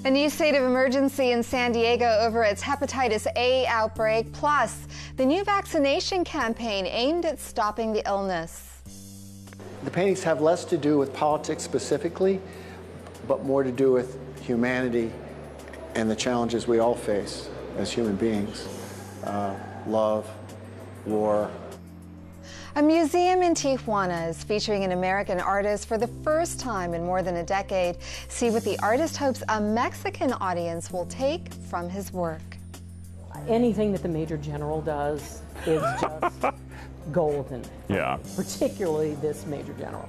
A new state of emergency in San Diego over its hepatitis A outbreak, plus the new vaccination campaign aimed at stopping the illness. The paintings have less to do with politics specifically, but more to do with humanity and the challenges we all face as human beings. Love, war. A museum in Tijuana is featuring an American artist for the first time in more than a decade. See what the artist hopes a Mexican audience will take from his work. Anything that the Major General does is just golden. Yeah. Particularly this Major General.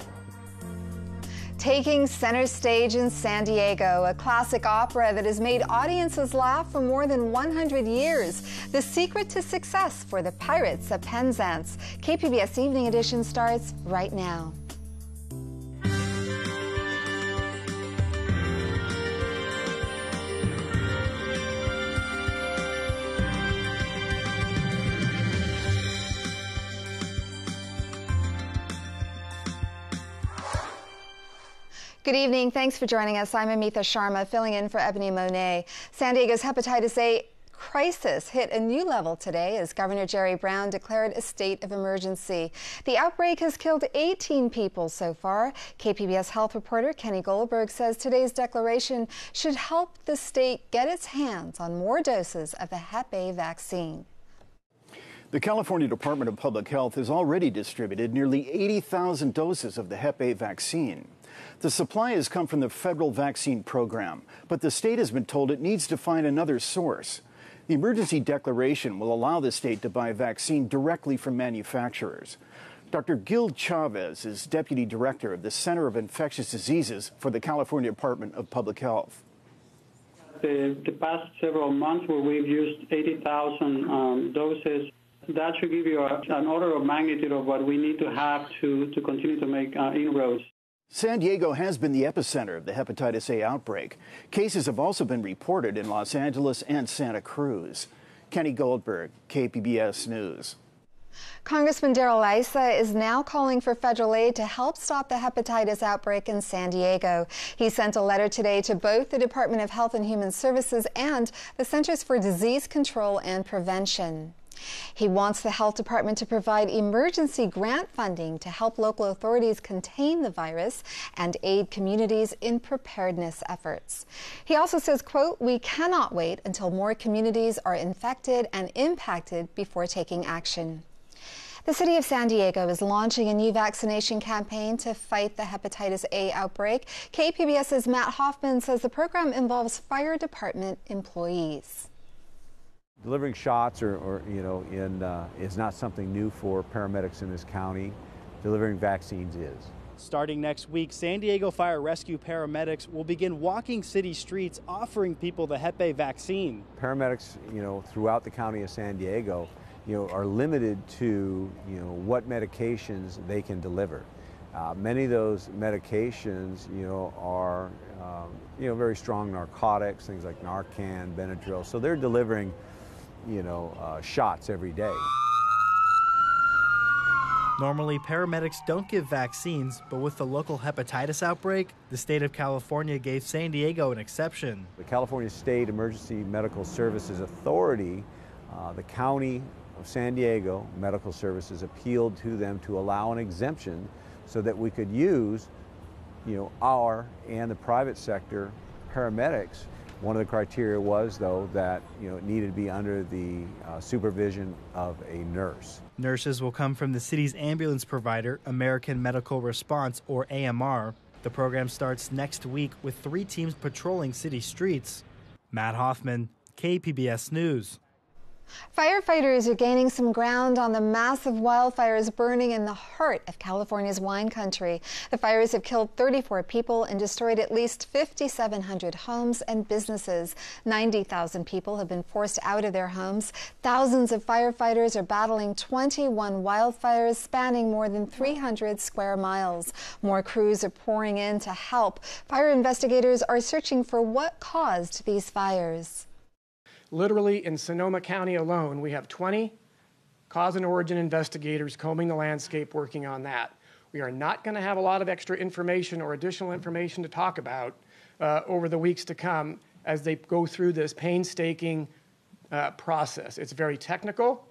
Taking center stage in San Diego, a classic opera that has made audiences laugh for more than 100 years. The secret to success for the Pirates of Penzance. KPBS Evening Edition starts right now. Good evening. Thanks for joining us. I'm Amitha Sharma, filling in for Ebony Monet. San Diego's hepatitis A crisis hit a new level today as Governor Jerry Brown declared a state of emergency. The outbreak has killed 18 people so far. KPBS health reporter Kenny Goldberg says today's declaration should help the state get its hands on more doses of the Hep A vaccine. The California Department of Public Health has already distributed nearly 80,000 doses of the Hep A vaccine. The supply has come from the federal vaccine program, but the state has been told it needs to find another source. The emergency declaration will allow the state to buy vaccine directly from manufacturers. Dr. Gil Chavez is Deputy Director of the Center of Infectious Diseases for the California Department of Public Health. The past several months where we've used 80,000 doses, that should give you an order of magnitude of what we need to have to continue to make inroads. San Diego has been the epicenter of the hepatitis A outbreak. Cases have also been reported in Los Angeles and Santa Cruz. Kenny Goldberg, KPBS News. Congressman Darrell Issa is now calling for federal aid to help stop the hepatitis outbreak in San Diego. He sent a letter today to both the Department of Health and Human Services and the Centers for Disease Control and Prevention. He wants the health department to provide emergency grant funding to help local authorities contain the virus and aid communities in preparedness efforts. He also says, quote, "We cannot wait until more communities are infected and impacted before taking action." The city of San Diego is launching a new vaccination campaign to fight the hepatitis A outbreak. KPBS's Matt Hoffman says the program involves fire department employees. Delivering shots is not something new for paramedics in this county. Delivering vaccines is. Starting next week, San Diego Fire Rescue paramedics will begin walking city streets offering people the Hep A vaccine. Paramedics, throughout the county of San Diego, are limited to, what medications they can deliver. Many of those medications, are, very strong narcotics, things like Narcan, Benadryl. So they're delivering shots every day. Normally, paramedics don't give vaccines, but with the local hepatitis outbreak, the state of California gave San Diego an exception. The California State Emergency Medical Services Authority, the County of San Diego Medical Services appealed to them to allow an exemption so that we could use, our and the private sector paramedics. One of the criteria was, though, that it needed to be under the supervision of a nurse. Nurses will come from the city's ambulance provider, American Medical Response, or AMR. The program starts next week with 3 teams patrolling city streets. Matt Hoffman, KPBS News. Firefighters are gaining some ground on the massive wildfires burning in the heart of California's wine country. The fires have killed 34 people and destroyed at least 5,700 homes and businesses. 90,000 people have been forced out of their homes. Thousands of firefighters are battling 21 wildfires spanning more than 300 square miles. More crews are pouring in to help. Fire investigators are searching for what caused these fires. Literally, in Sonoma County alone, we have 20 cause and origin investigators combing the landscape working on that. We are not going to have a lot of extra information or additional information to talk about over the weeks to come as they go through this painstaking process. It's very technical.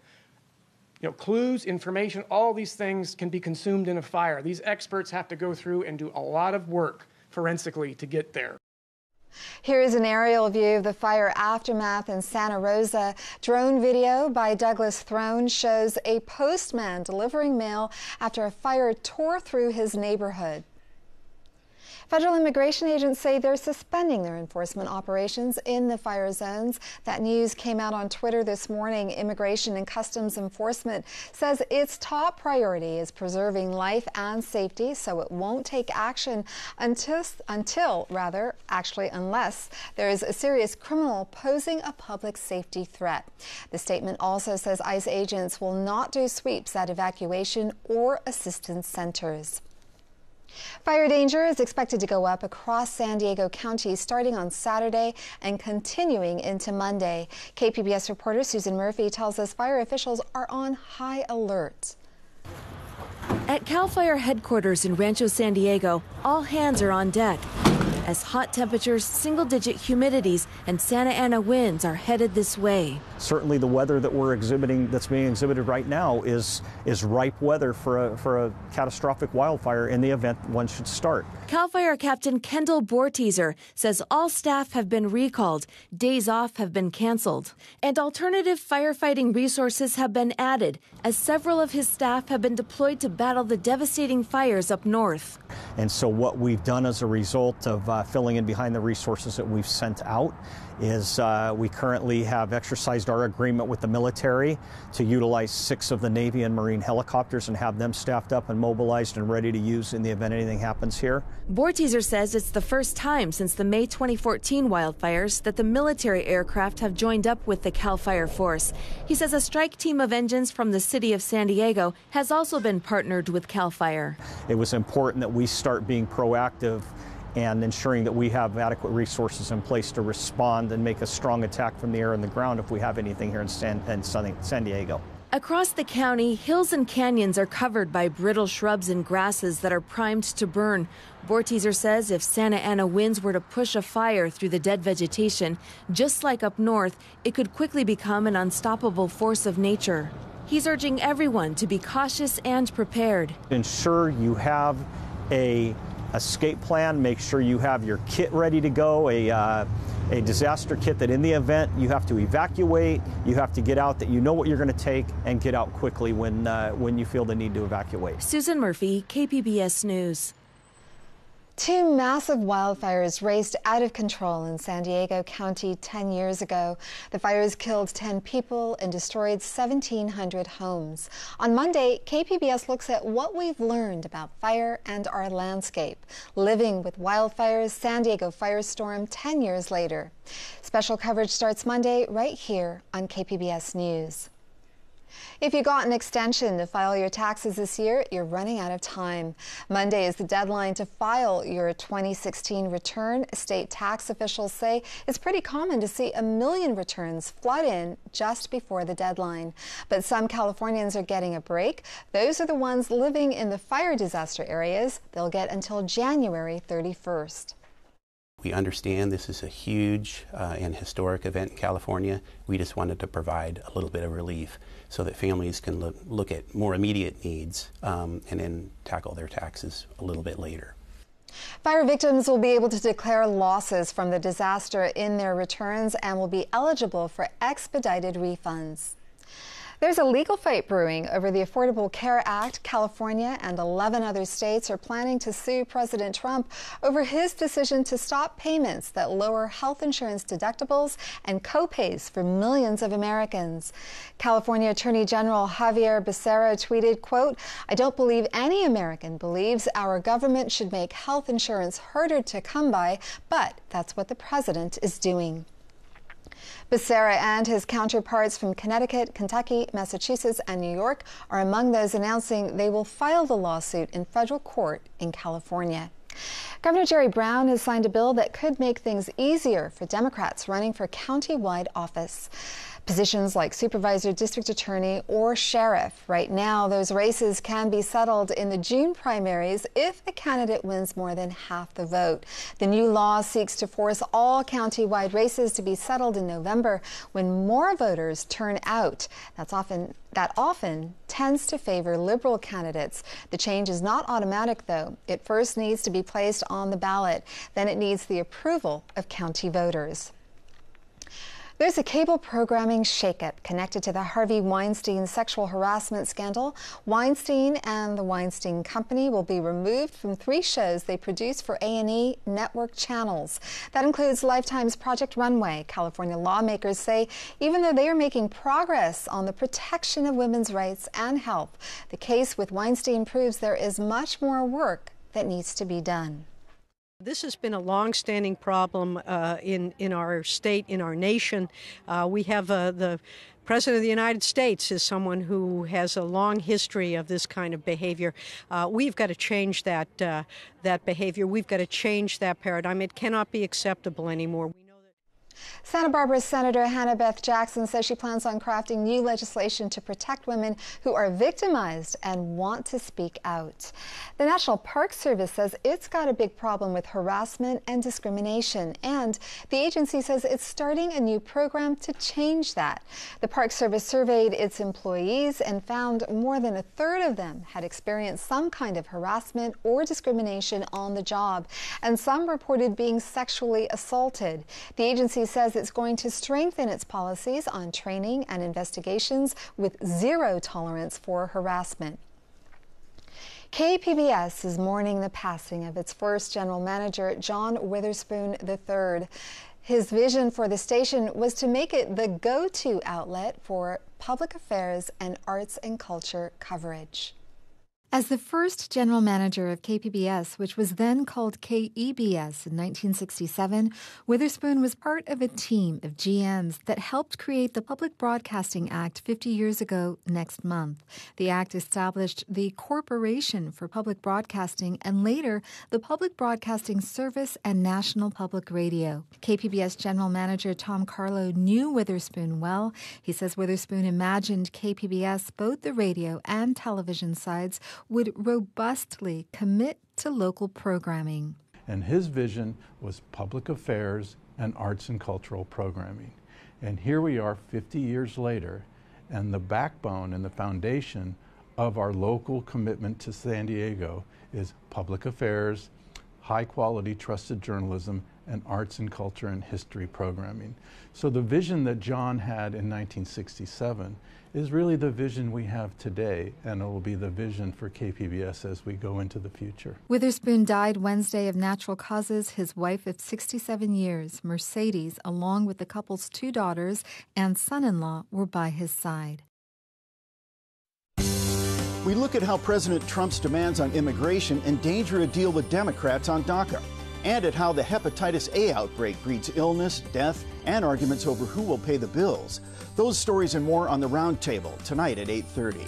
You know, clues, information, all these things can be consumed in a fire. These experts have to go through and do a lot of work forensically to get there. Here is an aerial view of the fire aftermath in Santa Rosa. Drone video by Douglas Throne shows a postman delivering mail after a fire tore through his neighborhood. Federal immigration agents say they're suspending their enforcement operations in the fire zones. That news came out on Twitter this morning. Immigration and Customs Enforcement says its top priority is preserving life and safety, so it won't take action unless there is a serious criminal posing a public safety threat. The statement also says ICE agents will not do sweeps at evacuation or assistance centers. Fire danger is expected to go up across San Diego County starting on Saturday and continuing into Monday. KPBS reporter Susan Murphy tells us fire officials are on high alert. At CAL FIRE headquarters in Rancho San Diego, all hands are on deck as hot temperatures, single-digit humidities, and Santa Ana winds are headed this way. Certainly the weather that we're exhibiting, that's being exhibited right now, is ripe weather for a catastrophic wildfire in the event one should start. CAL FIRE Captain Kendall Borteaser says all staff have been recalled, days off have been canceled, and alternative firefighting resources have been added as several of his staff have been deployed to battle the devastating fires up north. And so what we've done as a result of filling in behind the resources that we've sent out is we currently have exercised our agreement with the military to utilize 6 of the Navy and Marine helicopters and have them staffed up and mobilized and ready to use in the event anything happens here. Borteaser says it's the first time since the May 2014 wildfires that the military aircraft have joined up with the CAL FIRE force. He says a strike team of engines from the city of San Diego has also been partnered with CAL FIRE. It was important that we start being proactive and ensuring that we have adequate resources in place to respond and make a strong attack from the air and the ground if we have anything here in San Diego. Across the county, hills and canyons are covered by brittle shrubs and grasses that are primed to burn. Borteaser says if Santa Ana winds were to push a fire through the dead vegetation, just like up north, it could quickly become an unstoppable force of nature. He's urging everyone to be cautious and prepared. Ensure you have a escape plan, make sure you have your kit ready to go, a disaster kit that in the event you have to evacuate, you have to get out, that you know what you're going to take and get out quickly when you feel the need to evacuate. Susan Murphy, KPBS News. 2 massive wildfires raced out of control in San Diego County 10 years ago. The fires killed 10 people and destroyed 1,700 homes. On Monday, KPBS looks at what we've learned about fire and our landscape. Living with wildfires, San Diego firestorm 10 years later. Special coverage starts Monday right here on KPBS News. If you got an extension to file your taxes this year, you're running out of time. Monday is the deadline to file your 2016 return. State tax officials say it's pretty common to see 1 million returns flood in just before the deadline. But some Californians are getting a break. Those are the ones living in the fire disaster areas. They'll get until January 31st. We understand this is a huge and historic event in California. We just wanted to provide a little bit of relief so that families can look at more immediate needs and then tackle their taxes a little bit later. Fire victims will be able to declare losses from the disaster in their returns and will be eligible for expedited refunds. There's a legal fight brewing over the Affordable Care Act. California and 11 other states are planning to sue President Trump over his decision to stop payments that lower health insurance deductibles and co-pays for millions of Americans. California Attorney General Javier Becerra tweeted, quote, "I don't believe any American believes our government should make health insurance harder to come by, but that's what the president is doing." Becerra and his counterparts from Connecticut, Kentucky, Massachusetts, and New York are among those announcing they will file the lawsuit in federal court in California. Governor Jerry Brown has signed a bill that could make things easier for Democrats running for county-wide office. Positions like supervisor, district attorney, or sheriff. Right now, those races can be settled in the June primaries if a candidate wins more than half the vote. The new law seeks to force all county-wide races to be settled in November when more voters turn out. That often tends to favor Liberal candidates. The change is not automatic, though. It first needs to be placed on the ballot. Then it needs the approval of county voters. There's a cable programming shakeup connected to the Harvey Weinstein sexual harassment scandal. Weinstein and the Weinstein Company will be removed from 3 shows they produce for A&E network channels. That includes Lifetime's Project Runway. California lawmakers say even though they are making progress on the protection of women's rights and health, the case with Weinstein proves there is much more work that needs to be done. This has been a long-standing problem in our state, in our nation. We have the President of the United States is someone who has a long history of this kind of behavior. We've got to change that behavior. We've got to change that paradigm. It cannot be acceptable anymore. Santa Barbara Senator Hannah Beth Jackson says she plans on crafting new legislation to protect women who are victimized and want to speak out. The National Park Service says it's got a big problem with harassment and discrimination, and the agency says it's starting a new program to change that. The Park Service surveyed its employees and found more than 1/3 of them had experienced some kind of harassment or discrimination on the job, and some reported being sexually assaulted. The agency says it's going to strengthen its policies on training and investigations with zero tolerance for harassment. KPBS is mourning the passing of its first general manager, John Witherspoon III. His vision for the station was to make it the go-to outlet for public affairs and arts and culture coverage. As the first general manager of KPBS, which was then called KEBS in 1967, Witherspoon was part of a team of GMs that helped create the Public Broadcasting Act 50 years ago next month. The act established the Corporation for Public Broadcasting and later the Public Broadcasting Service and National Public Radio. KPBS general manager Tom Carlo knew Witherspoon well. He says Witherspoon imagined KPBS, both the radio and television sides, would robustly commit to local programming. And his vision was public affairs and arts and cultural programming. And here we are 50 years later, and the backbone and the foundation of our local commitment to San Diego is public affairs, high quality trusted journalism, and arts and culture and history programming. So the vision that John had in 1967 is really the vision we have today, and it will be the vision for KPBS as we go into the future. Witherspoon died Wednesday of natural causes. His wife of 67 years, Mercedes, along with the couple's 2 daughters and son-in-law, were by his side. We look at how President Trump's demands on immigration endanger a deal with Democrats on DACA, and at how the hepatitis A outbreak breeds illness, death, and arguments over who will pay the bills. Those stories and more on the Roundtable tonight at 8:30.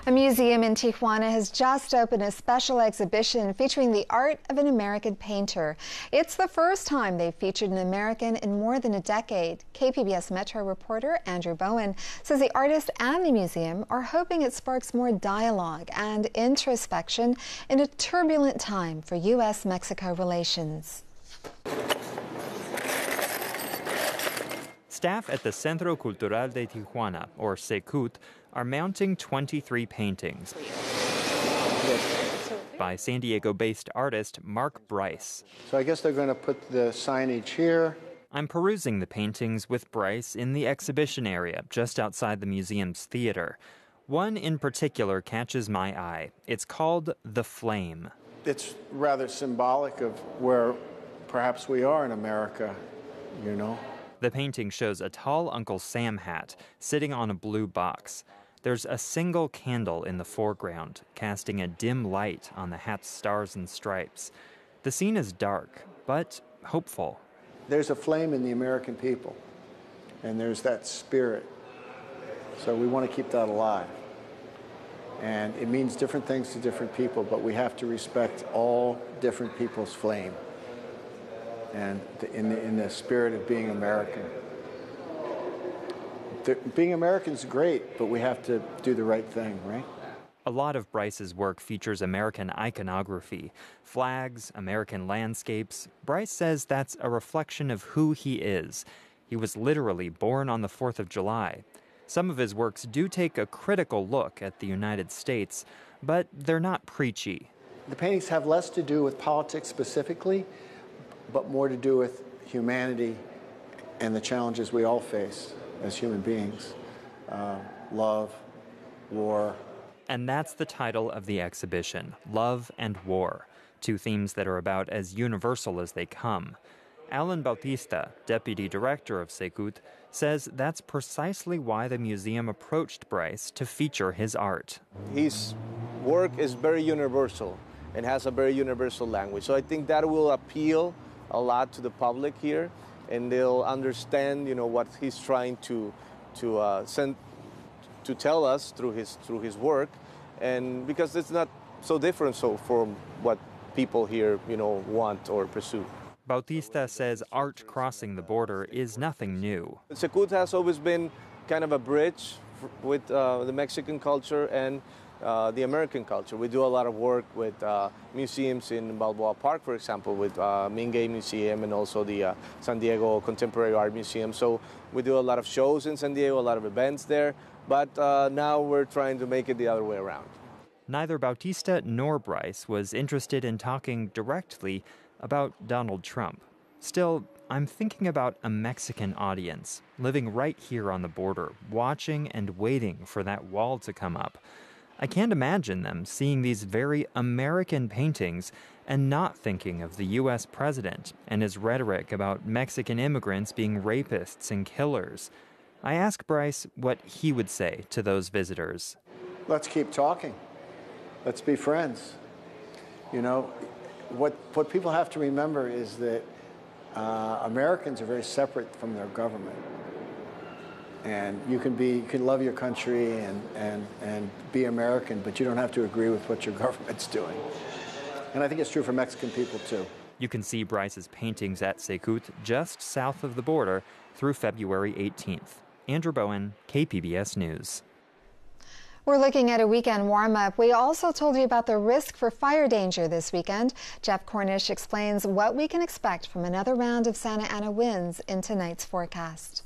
A museum in Tijuana has just opened a special exhibition featuring the art of an American painter. It's the first time they've featured an American in more than a decade. KPBS Metro reporter Andrew Bowen says the artist and the museum are hoping it sparks more dialogue and introspection in a turbulent time for U.S.-Mexico relations. Staff at the Centro Cultural de Tijuana, or CECUT, are mounting 23 paintings by San Diego-based artist Mark Bryce. So I guess they're going to put the signage here. I'm perusing the paintings with Bryce in the exhibition area just outside the museum's theater. One in particular catches my eye. It's called The Flame. It's rather symbolic of where perhaps we are in America, you know. The painting shows a tall Uncle Sam hat sitting on a blue box. There's a single candle in the foreground, casting a dim light on the hat's stars and stripes. The scene is dark, but hopeful. There's a flame in the American people, and there's that spirit. So we want to keep that alive. And it means different things to different people, but we have to respect all different people's flame. and in the spirit of being American. Being American is great, but we have to do the right thing, right? A lot of Bryce's work features American iconography, flags, American landscapes. Bryce says that's a reflection of who he is. He was literally born on the 4th of July. Some of his works do take a critical look at the United States, but they're not preachy. The paintings have less to do with politics specifically, but more to do with humanity and the challenges we all face as human beings. Love, war. And that's the title of the exhibition, Love and War, two themes that are about as universal as they come. Alan Bautista, deputy director of Secut, says that's precisely why the museum approached Bryce to feature his art. His work is very universal and has a very universal language. So I think that will appeal a lot to the public here, and they'll understand, what he's trying to tell us through his work, and because it's not so different from what people here, want or pursue. Bautista says art crossing the border is nothing new. Secut has always been kind of a bridge with the Mexican culture and the American culture. We do a lot of work with museums in Balboa Park, for example, with Mingay Museum and also the San Diego Contemporary Art Museum. So we do a lot of shows in San Diego, a lot of events there, but now we're trying to make it the other way around. Neither Bautista nor Bryce was interested in talking directly about Donald Trump. Still, I'm thinking about a Mexican audience living right here on the border, watching and waiting for that wall to come up. I can't imagine them seeing these very American paintings and not thinking of the U.S. president and his rhetoric about Mexican immigrants being rapists and killers. I asked Bryce what he would say to those visitors. Let's keep talking. Let's be friends. What people have to remember is that Americans are very separate from their government. And you can love your country and be American, but you don't have to agree with what your government's doing. And I think it's true for Mexican people, too. You can see Bryce's paintings at Secut just south of the border through February 18th. Andrew Bowen, KPBS News. We're looking at a weekend warm-up. We also told you about the risk for fire danger this weekend. Jeff Cornish explains what we can expect from another round of Santa Ana winds in tonight's forecast.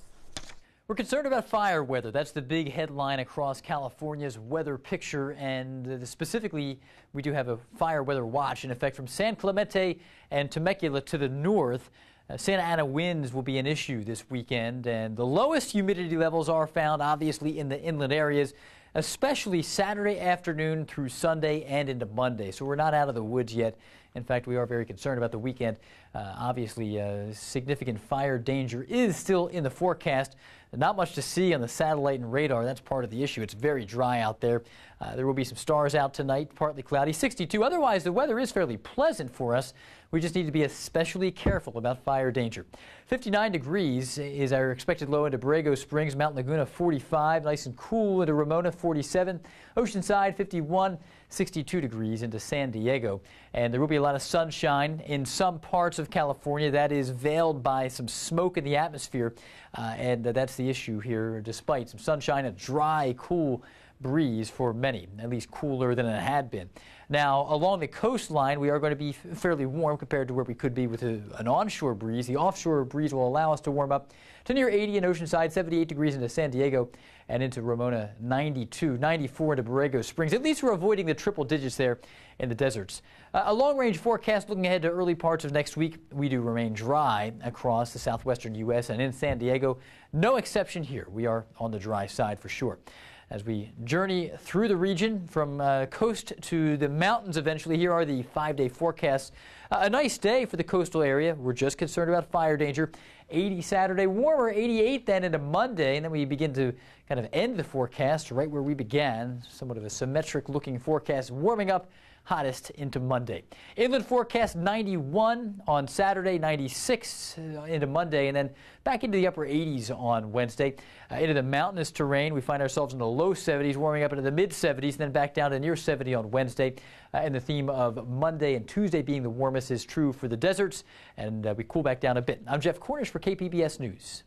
We're concerned about fire weather. That's the big headline across California's weather picture, and specifically, we do have a fire weather watch in effect from San Clemente and Temecula to the north. Santa Ana winds will be an issue this weekend, and the lowest humidity levels are found obviously in the inland areas, especially Saturday afternoon through Sunday and into Monday. So we're not out of the woods yet. In fact, we are very concerned about the weekend. Obviously, significant fire danger is still in the forecast. Not much to see on the satellite and radar. That's part of the issue. It's very dry out there. There will be some stars out tonight, partly cloudy, 62. Otherwise, the weather is fairly pleasant for us. We just need to be especially careful about fire danger. 59 degrees is our expected low into Borrego Springs, Mount Laguna 45, nice and cool into Ramona 47, Oceanside 51, 62 degrees into San Diego. And there will be a lot of sunshine in some parts of California. That is veiled by some smoke in the atmosphere, and that's the issue here. Despite some sunshine, a dry, cool breeze for many, at least cooler than it had been. Now, along the coastline, we are going to be fairly warm compared to where we could be with an onshore breeze. The offshore breeze will allow us to warm up to near 80 in Oceanside, 78 degrees into San Diego, and into Ramona 92, 94 into Borrego Springs. At least we're avoiding the triple digits there in the deserts. A long-range forecast looking ahead to early parts of next week. We do remain dry across the southwestern U.S. and in San Diego. No exception here. We are on the dry side for sure. As we journey through the region from coast to the mountains eventually, here are the 5-day forecasts. A nice day for the coastal area. We're just concerned about fire danger. 80 Saturday, warmer, 88 then into Monday, and then we begin to kind of end the forecast right where we began. Somewhat of a symmetric looking forecast, warming up hottest into Monday. Inland forecast 91 on Saturday, 96 into Monday, and then back into the upper 80s on Wednesday. Into the mountainous terrain, we find ourselves in the low 70s, warming up into the mid 70s, then back down to near 70 on Wednesday. And the theme of Monday and Tuesday being the warmest is true for the deserts, and we cool back down a bit. I'm Jeff Cornish for KPBS News.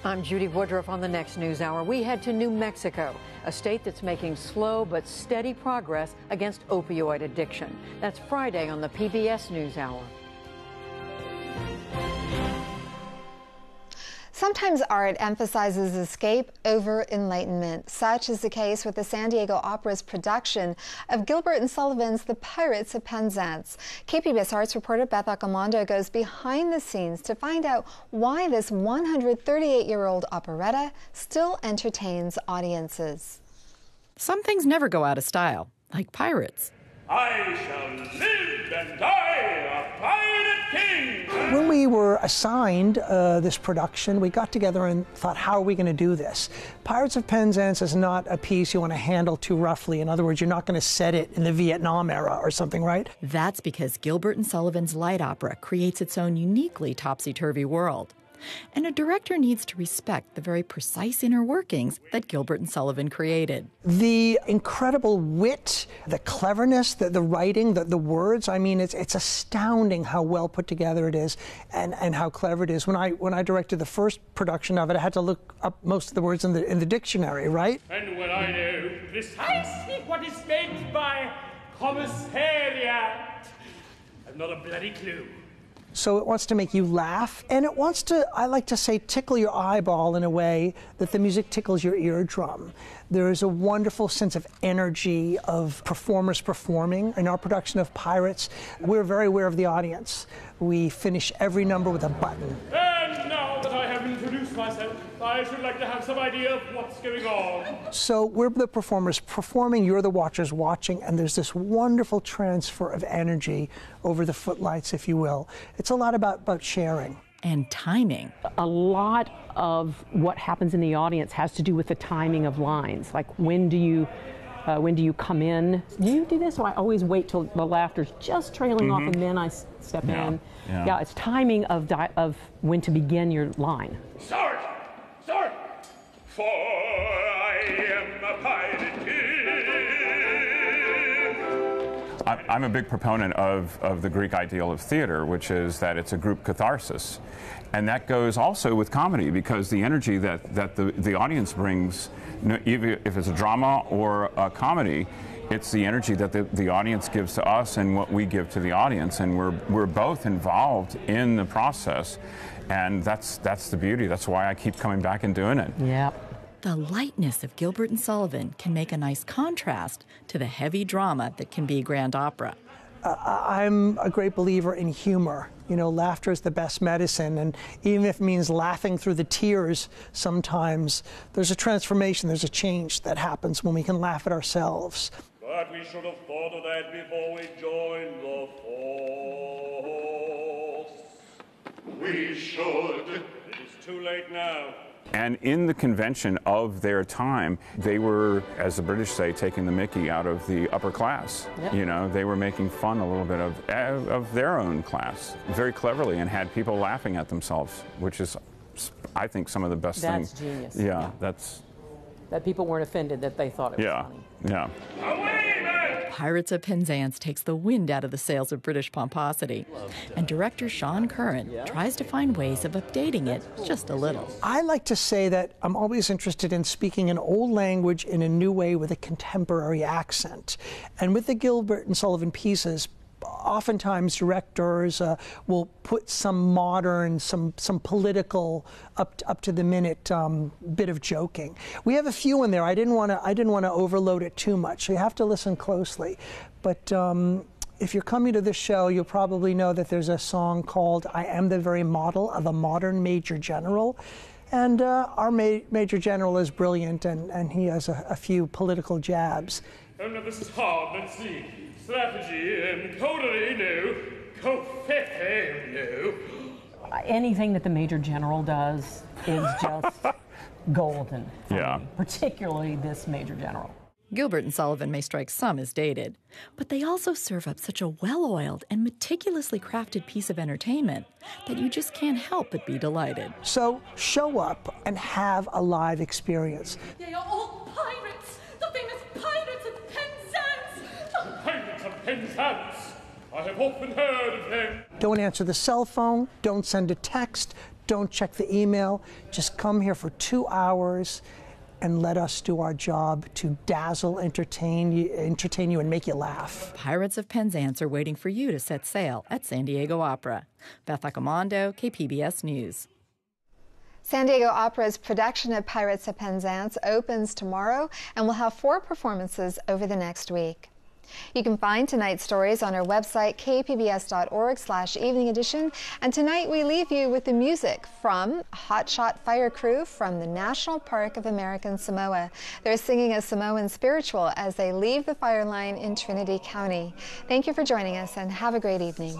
I'm Judy Woodruff on the next News Hour. We head to New Mexico, a state that's making slow but steady progress against opioid addiction. That's Friday on the PBS News Hour. Sometimes art emphasizes escape over enlightenment. Such is the case with the San Diego Opera's production of Gilbert and Sullivan's The Pirates of Penzance. KPBS Arts reporter Beth Accomando goes behind the scenes to find out why this 138-year-old operetta still entertains audiences. Some things never go out of style, like pirates. I shall live and die a pirate king. When we were assigned this production, we got together and thought, how are we going to do this? Pirates of Penzance is not a piece you want to handle too roughly. In other words, you're not going to set it in the Vietnam era or something, right? That's because Gilbert and Sullivan's light opera creates its own uniquely topsy-turvy world. And a director needs to respect the very precise inner workings that Gilbert and Sullivan created. The incredible wit, the cleverness, the writing, the words, I mean, it's astounding how well put together it is and how clever it is. When I directed the first production of it, I had to look up most of the words in the dictionary, right? And when I know precisely what is meant by commissariat, I've not a bloody clue. So it wants to make you laugh, and it wants to, I like to say, tickle your eyeball in a way that the music tickles your eardrum. There is a wonderful sense of energy of performers performing. In our production of Pirates, we're very aware of the audience. We finish every number with a button. And now that I have introduced myself, I should like to have some idea of what's going on. So we're the performers performing, you're the watchers watching, and there's this wonderful transfer of energy over the footlights, if you will. It's a lot about sharing. And timing. A lot of what happens in the audience has to do with the timing of lines. Like when do you come in? Do you do this? So I always wait till the laughter's just trailing off and then I step in. Yeah, it's timing of when to begin your line. Start! For I am a pirate king. I'm a big proponent of the Greek ideal of theater, which is that it's a group catharsis. And that goes also with comedy, because the energy that the audience brings, even if it's a drama or a comedy, it's the energy that the audience gives to us and what we give to the audience, and we're both involved in the process, and that's the beauty. That's why I keep coming back and doing it. Yep. The lightness of Gilbert and Sullivan can make a nice contrast to the heavy drama that can be grand opera. I'm a great believer in humor. You know, laughter is the best medicine, and even if it means laughing through the tears sometimes, there's a transformation, there's a change that happens when we can laugh at ourselves. But we should have thought of that before we joined the force. We should. It is too late now. And in the convention of their time, they were, as the British say, taking the mickey out of the upper class. Yep. You know, they were making fun a little bit of their own class very cleverly, and had people laughing at themselves, which is, I think, some of the best things. That's genius. Yeah, that people weren't offended that they thought it was funny. Yeah. Pirates of Penzance takes the wind out of the sails of British pomposity, and director Sean Curran tries to find ways of updating it just a little. I like to say that I'm always interested in speaking an old language in a new way with a contemporary accent. And with the Gilbert and Sullivan pieces, oftentimes directors will put some modern, some political, up to the minute bit of joking. We have a few in there. I didn't want to overload it too much, so you have to listen closely. But if you're coming to this show, you'll probably know that there's a song called "I Am the Very Model of a Modern Major General." And our Major General is brilliant, and he has a few political jabs. Oh, no, this is hard. Let's see. Strategy and coterie, no. Covfefe, no. Anything that the Major General does is just golden. Yeah. Particularly this Major General. Gilbert and Sullivan may strike some as dated, but they also serve up such a well-oiled and meticulously crafted piece of entertainment that you just can't help but be delighted. So show up and have a live experience. They are all pirates, the famous pirates of Penzance. The pirates of Penzance. I have often heard of them. Don't answer the cell phone, don't send a text, don't check the email. Just come here for 2 hours and let us do our job to dazzle, entertain you, and make you laugh. Pirates of Penzance are waiting for you to set sail at San Diego Opera. Beth Accomando, KPBS News. San Diego Opera's production of Pirates of Penzance opens tomorrow and will have 4 performances over the next week. You can find tonight's stories on our website, kpbs.org/evening edition. And tonight we leave you with the music from Hotshot Fire Crew from the National Park of American Samoa. They're singing a Samoan spiritual as they leave the fire line in Trinity County. Thank you for joining us and have a great evening.